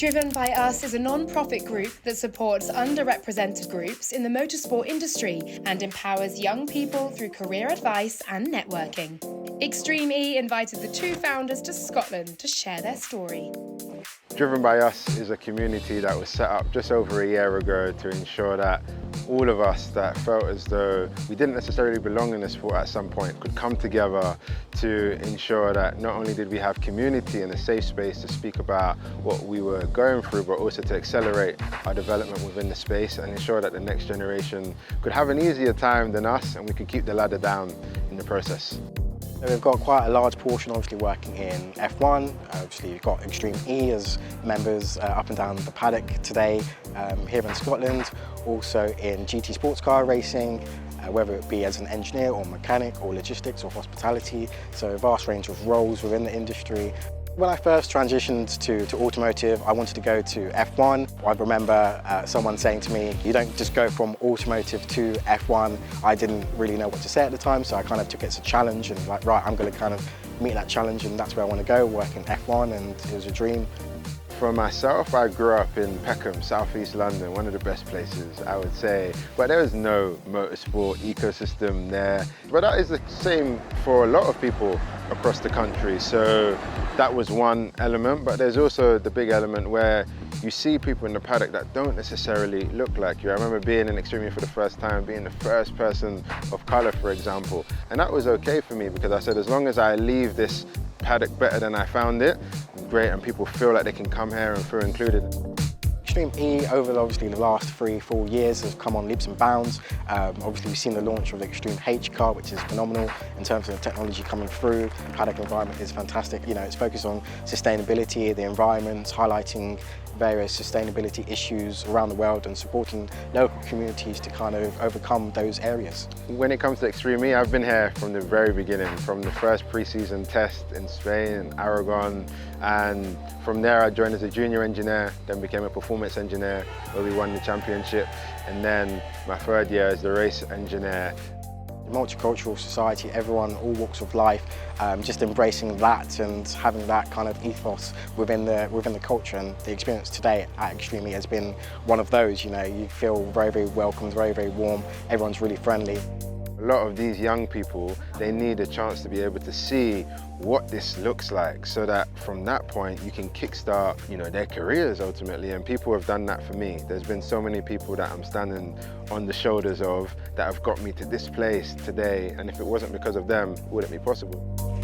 Driven by Us is a non-profit group that supports underrepresented groups in the motorsport industry and empowers young people through career advice and networking. Extreme E invited the two founders to Scotland to share their story. Driven by Us is a community that was set up just over a year ago to ensure that all of us that felt as though we didn't necessarily belong in the sport at some point could come together to ensure that not only did we have community and a safe space to speak about what we were going through, but also to accelerate our development within the space and ensure that the next generation could have an easier time than us and we could keep the ladder down in the process. We've got quite a large portion obviously working in F1. Obviously you've got Extreme E as members up and down the paddock today here in Scotland. Also in GT sports car racing, whether it be as an engineer or mechanic or logistics or hospitality. So a vast range of roles within the industry. When I first transitioned to automotive, I wanted to go to F1. I remember someone saying to me, you don't just go from automotive to F1. I didn't really know what to say at the time, so I kind of took it as a challenge and like, right, I'm going to kind of meet that challenge and that's where I want to go, work in F1, and it was a dream. For myself, I grew up in Peckham, southeast London, one of the best places, I would say. But there was no motorsport ecosystem there. But that is the same for a lot of people across the country. So that was one element, but there's also the big element where you see people in the paddock that don't necessarily look like you. I remember being in Extreme E for the first time, being the first person of colour, for example. And that was okay for me because I said, as long as I leave this paddock better than I found it, great, and people feel like they can come here and feel included. Extreme E over obviously the last 3-4 years has come on leaps and bounds. Obviously we've seen the launch of the Extreme H car, which is phenomenal in terms of the technology coming through. The paddock environment is fantastic. You know, it's focused on sustainability, the environment, highlighting various sustainability issues around the world and supporting local communities to kind of overcome those areas. When it comes to Extreme E, I've been here from the very beginning, from the first pre-season test in Spain and Aragon, and from there I joined as a junior engineer, then became a performance engineer where we won the championship, and then my third year as the race engineer. Multicultural society, everyone, all walks of life, just embracing that and having that kind of ethos within the culture, and the experience today at Extreme E has been one of those. You know, you feel very, very welcomed, very, very warm, everyone's really friendly. A lot of these young people, they need a chance to be able to see what this looks like so that from that point you can kickstart, you know, their careers ultimately, and people have done that for me. There's been so many people that I'm standing on the shoulders of that have got me to this place today, and if it wasn't because of them, it wouldn't be possible.